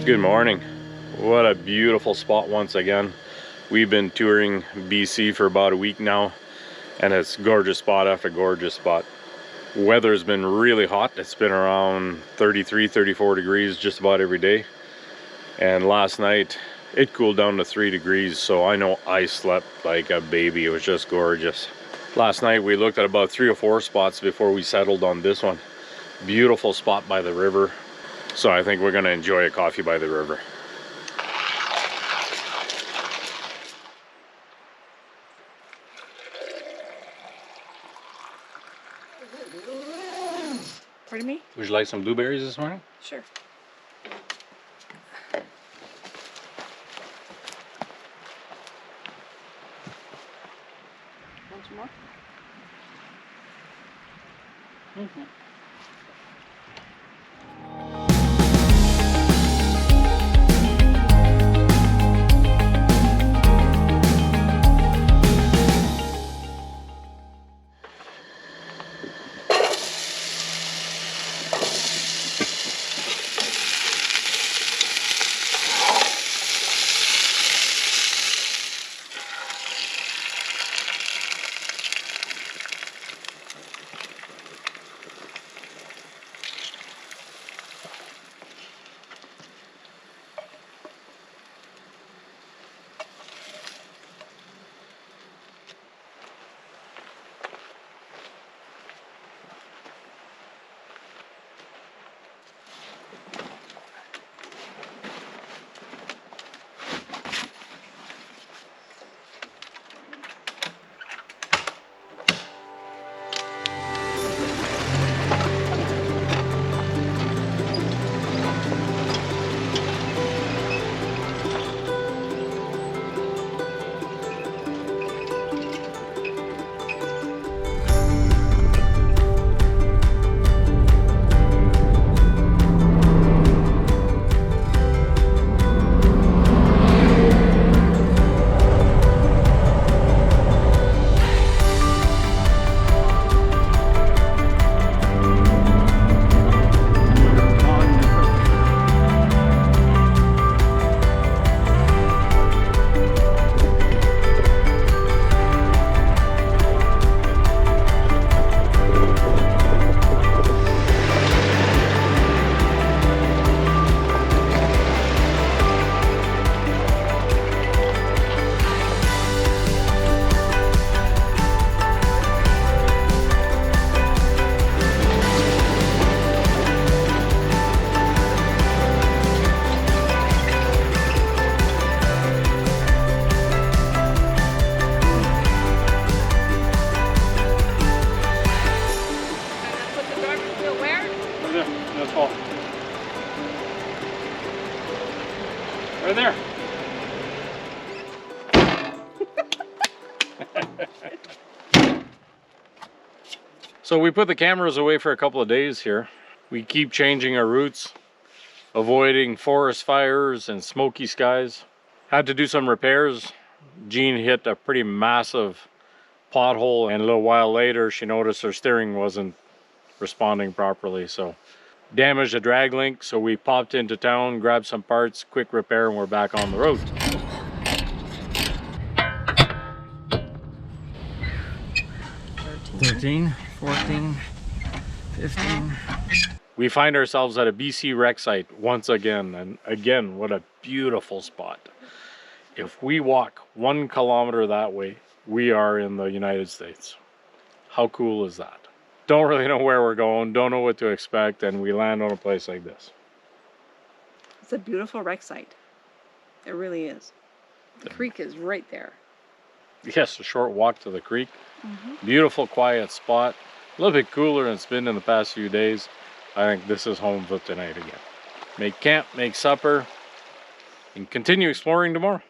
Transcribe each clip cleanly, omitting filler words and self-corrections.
Good morning. What a beautiful spot once again. We've been touring BC for about a week now, and it's gorgeous spot after gorgeous spot. Weather's been really hot. It's been around 33, 34 degrees just about every day. And last night it cooled down to 3 degrees, so I know I slept like a baby. It was just gorgeous. Last night we looked at about 3 or 4 spots before we settled on this one. Beautiful spot by the river. So I think we're gonna enjoy a coffee by the river. Pardon me? Would you like some blueberries this morning? Sure. Want some more? Mm-hmm. Right there. So we put the cameras away for a couple of days here. We keep changing our routes, avoiding forest fires and smoky skies. Had to do some repairs. Jean hit a pretty massive pothole, and a little while later she noticed her steering wasn't responding properly, so damaged the drag link. So we popped into town, grabbed some parts, quick repair, and we're back on the road. 13, 14, 15. We find ourselves at a BC wreck site once again, and again, what a beautiful spot. If we walk 1 kilometer that way, we are in the United States. How cool is that? Don't really know where we're going, don't know what to expect, and we land on a place like this. It's a beautiful wreck site. It really is. The creek is right there. Yes, a short walk to the creek. Mm-hmm. Beautiful, quiet spot. A little bit cooler than it's been in the past few days. I think this is home for tonight again. Make camp, make supper, and continue exploring tomorrow.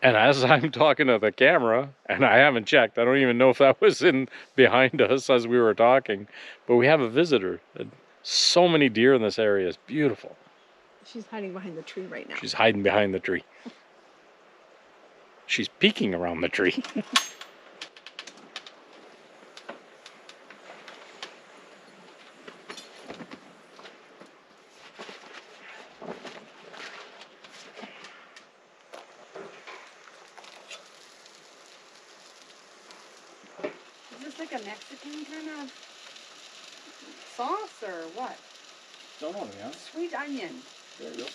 And as I'm talking to the camera, and I haven't checked, I don't even know if that was in behind us as we were talking, but we have a visitor. So many deer in this area. It's beautiful. She's hiding behind the tree right now. She's hiding behind the tree. She's peeking around the tree. like a Mexican kind of sauce or what? Don't know, yeah. Sweet onion. There you go.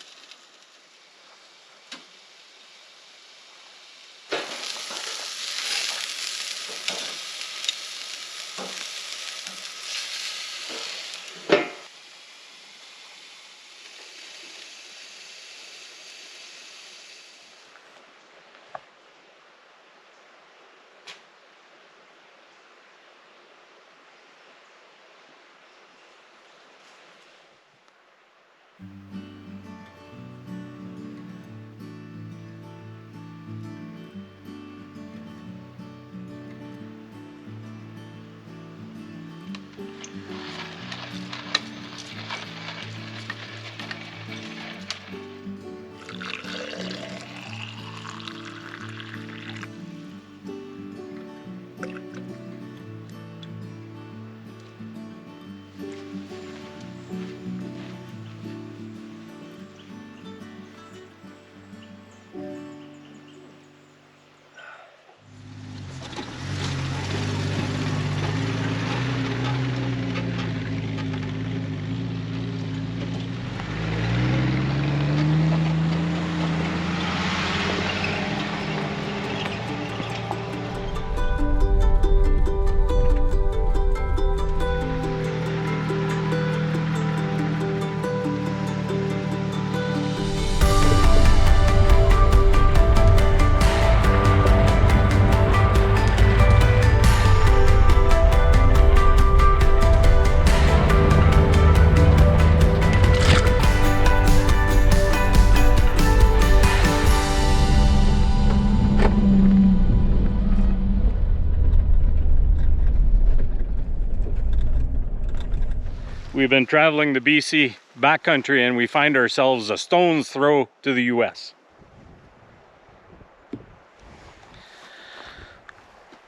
We've been traveling the BC backcountry and we find ourselves a stone's throw to the US.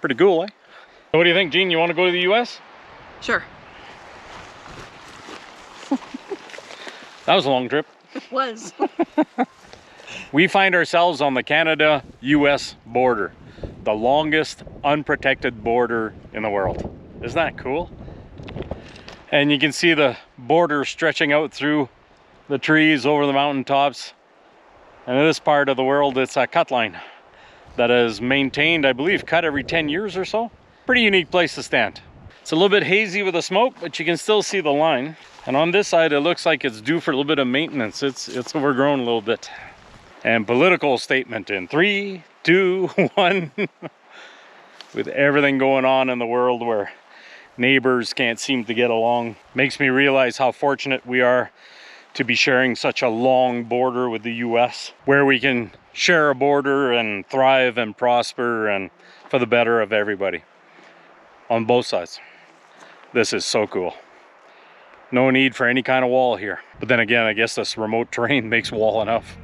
Pretty cool, eh? So what do you think, Gene? You want to go to the US? Sure. That was a long trip. It was. We find ourselves on the Canada-US border, the longest unprotected border in the world. Isn't that cool? And you can see the border stretching out through the trees over the mountaintops. And in this part of the world, it's a cut line that is maintained, I believe, cut every 10 years or so. Pretty unique place to stand. It's a little bit hazy with the smoke, but you can still see the line. And on this side, it looks like it's due for a little bit of maintenance. It's overgrown a little bit. And political statement in 3, 2, 1. With everything going on in the world where neighbors can't seem to get along, makes me realize how fortunate we are to be sharing such a long border with the US, where we can share a border and thrive and prosper and for the better of everybody on both sides. This is so cool. No need for any kind of wall here. But then again, I guess this remote terrain makes wall enough.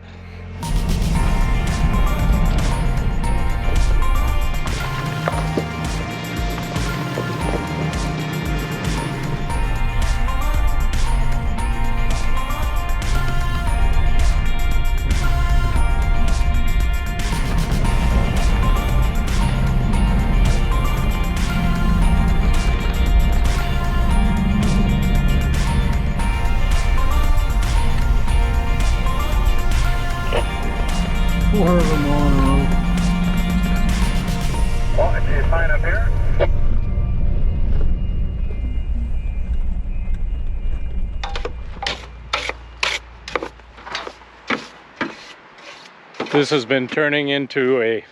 This has been turning into a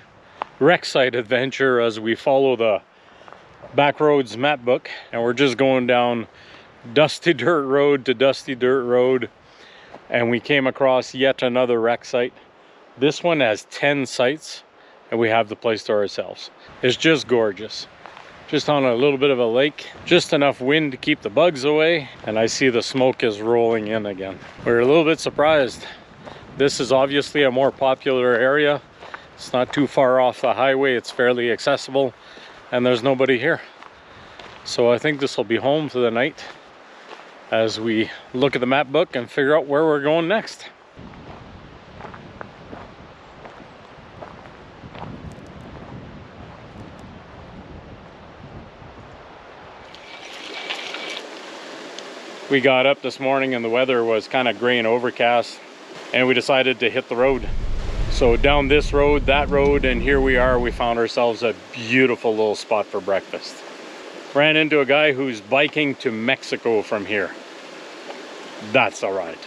wreck site adventure as we follow the Backroads map book, and we're just going down dusty dirt road to dusty dirt road, and we came across yet another wreck site. This one has 10 sites and we have the place to ourselves. It's just gorgeous. Just on a little bit of a lake, just enough wind to keep the bugs away, and I see the smoke is rolling in again. We're a little bit surprised. This is obviously a more popular area. It's not too far off the highway, it's fairly accessible, and there's nobody here. So I think this will be home for the night as we look at the map book and figure out where we're going next. We got up this morning and the weather was kind of gray and overcast, and we decided to hit the road. So down this road, that road, and here we are. We found ourselves a beautiful little spot for breakfast. Ran into a guy who's biking to Mexico from here. That's all right.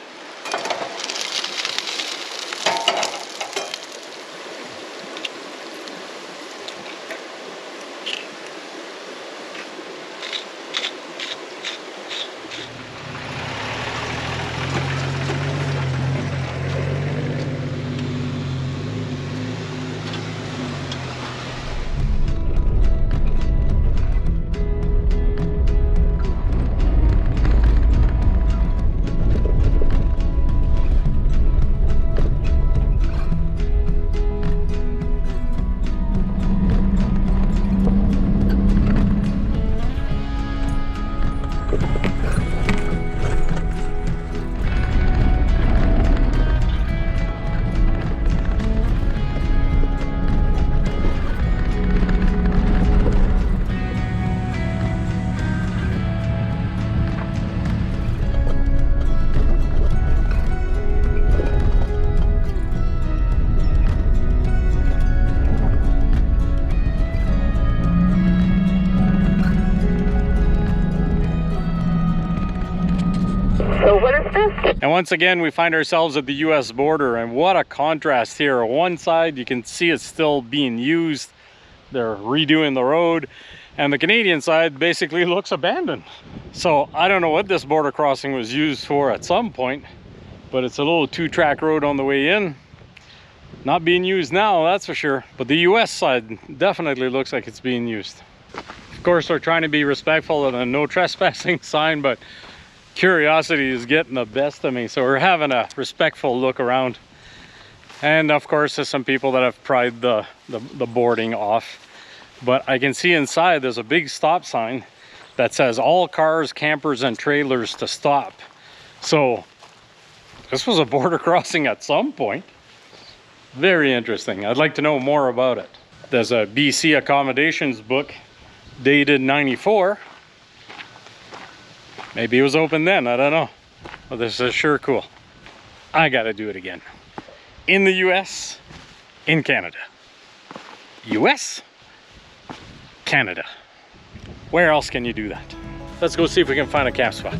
So what is this? And once again, we find ourselves at the US border, and what a contrast here. On one side, you can see it's still being used. They're redoing the road, and the Canadian side basically looks abandoned. So I don't know what this border crossing was used for at some point, but it's a little 2-track road on the way in. Not being used now, that's for sure. But the US side definitely looks like it's being used. Of course, we're trying to be respectful of the no trespassing sign, but curiosity is getting the best of me. So we're having a respectful look around. And of course, there's some people that have pried the boarding off. But I can see inside there's a big stop sign that says all cars, campers, and trailers to stop. So this was a border crossing at some point. Very interesting. I'd like to know more about it. There's a BC accommodations book dated '94. Maybe it was open then, I don't know. But this is sure cool. I gotta do it again. In the US, in Canada. US, Canada. Where else can you do that? Let's go see if we can find a camp spot.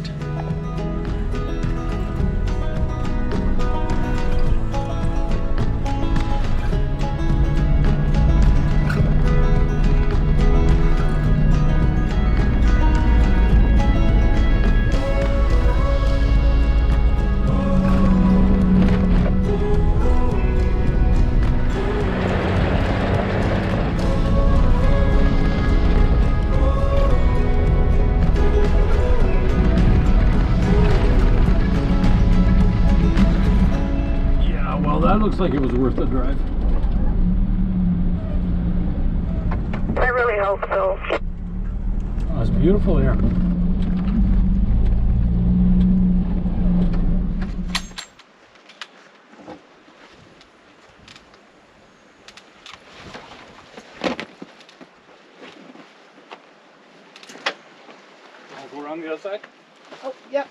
That looks like it was worth the drive. I really hope so. Oh, it's beautiful here. I'll go around the other side. Oh, yep.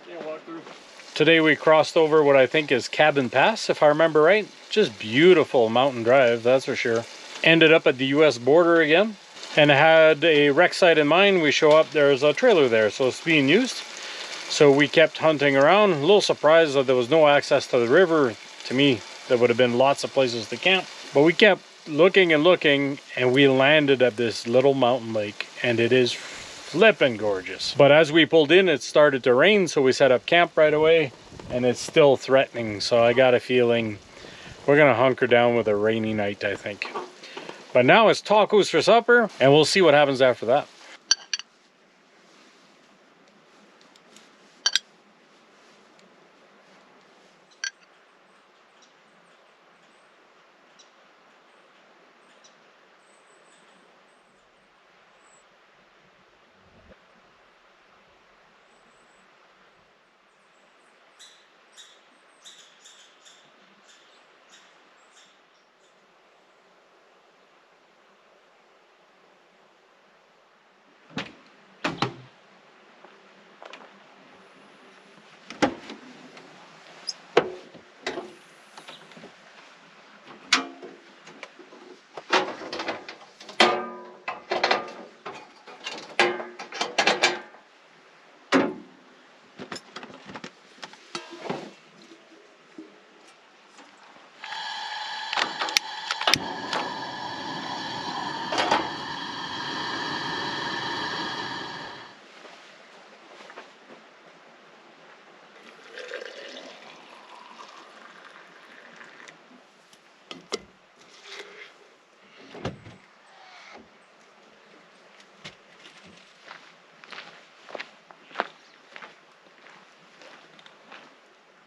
Yeah, walk through. Today we crossed over what I think is Cabin Pass, if I remember right. Just beautiful mountain drive, that's for sure. Ended up at the US border again, and had a wreck site in mind. We show up, there's a trailer there, so it's being used. So we kept hunting around. A little surprised that there was no access to the river. To me, there would have been lots of places to camp. But we kept looking and looking, and we landed at this little mountain lake, and it is flippin' gorgeous. But as we pulled in, it started to rain, so we set up camp right away, and it's still threatening. So I got a feeling we're gonna hunker down with a rainy night, I think. But now it's tacos for supper, and we'll see what happens after that.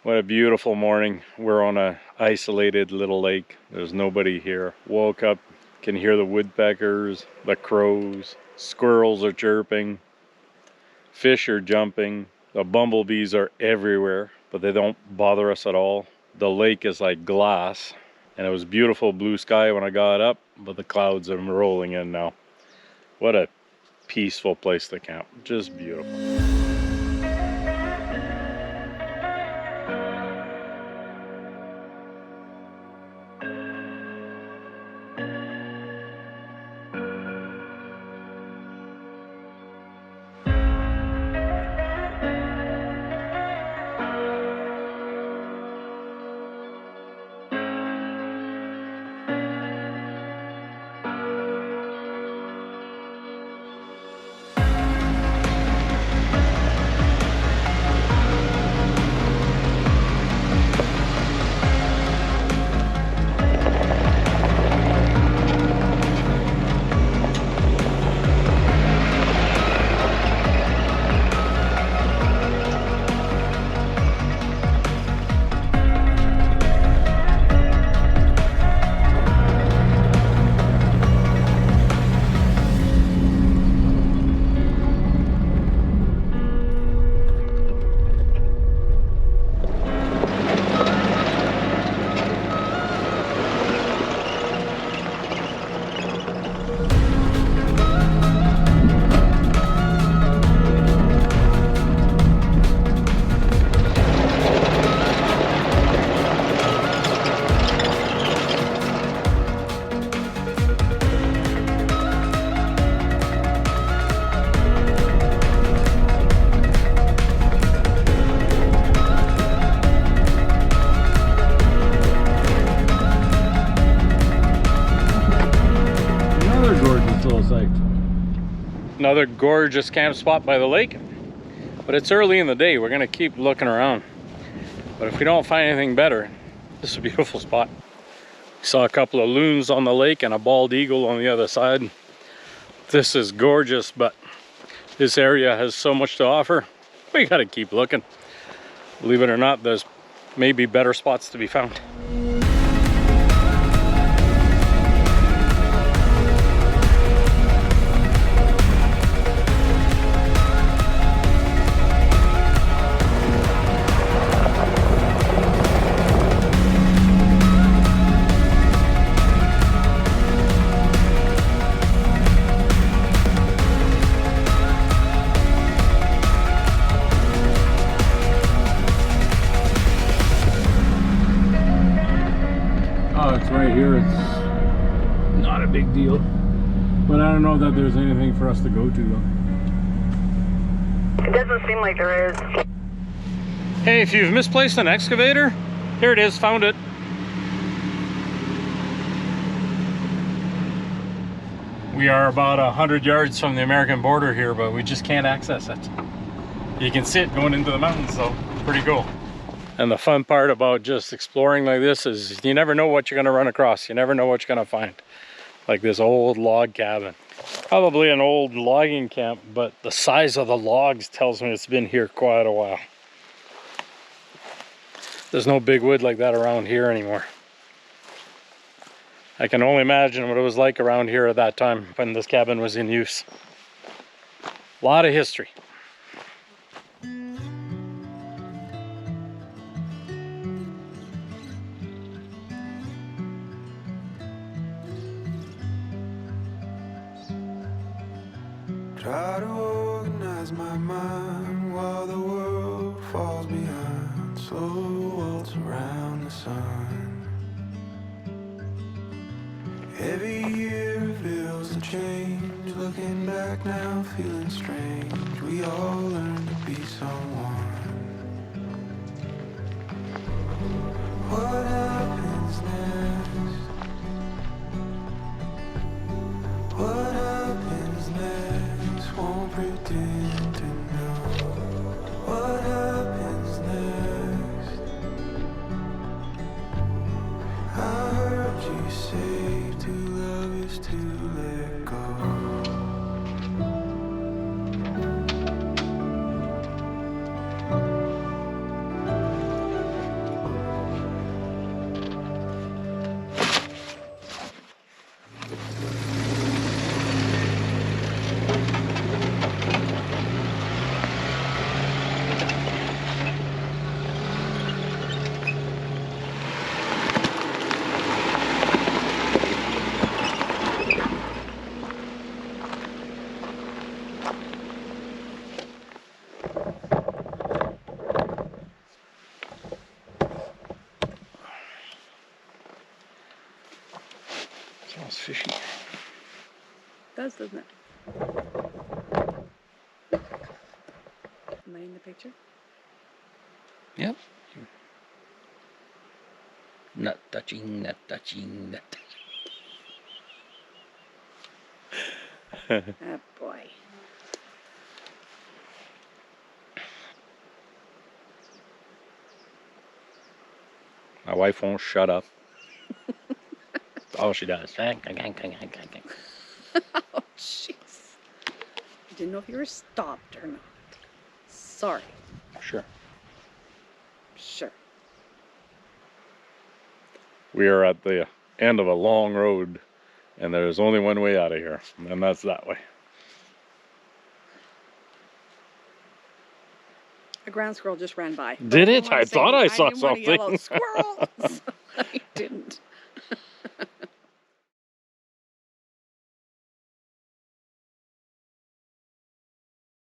What a beautiful morning. We're on a isolated little lake. There's nobody here. Woke up, can hear the woodpeckers, the crows, squirrels are chirping, fish are jumping, the bumblebees are everywhere, but they don't bother us at all. The lake is like glass, and it was beautiful blue sky when I got up, but the clouds are rolling in now. What a peaceful place to camp. Just beautiful. Another gorgeous camp spot by the lake, but it's early in the day. We're gonna keep looking around, but if we don't find anything better, this is a beautiful spot. We saw a couple of loons on the lake and a bald eagle on the other side. This is gorgeous, but this area has so much to offer. We gotta keep looking. Believe it or not, there's maybe better spots to be found. Right here, it's not a big deal, but I don't know that there's anything for us to go to though. It doesn't seem like there is. Hey, if you've misplaced an excavator, here it is, found it. We are about 100 yards from the American border here, but we just can't access it. You can see it going into the mountains though, pretty cool. And the fun part about just exploring like this is you never know what you're going to run across. You never know what you're going to find. Like this old log cabin. Probably an old logging camp, but the size of the logs tells me it's been here quite a while. There's no big wood like that around here anymore. I can only imagine what it was like around here at that time when this cabin was in use. A lot of history. Try to organize my mind while the world falls behind. Slow waltz around the sun. Every year reveals a change. Looking back now, feeling strange. We all learn to be someone. What happens next? What happens next? Won't pretend to know. What happens next? I heard you say to love is to let go. fishy. Does, doesn't it? Am I in the picture? Yep. Not touching, not touching, not touching. Oh boy. My wife won't shut up. All she does. Oh jeez. I didn't know if you were stopped or not. Sorry. Sure. Sure. We are at the end of a long road, and there's only one way out of here, and that's that way. A ground squirrel just ran by. But Did I it? didn't wanna I thought I saw didn't wanna yell out, something. squirrel! So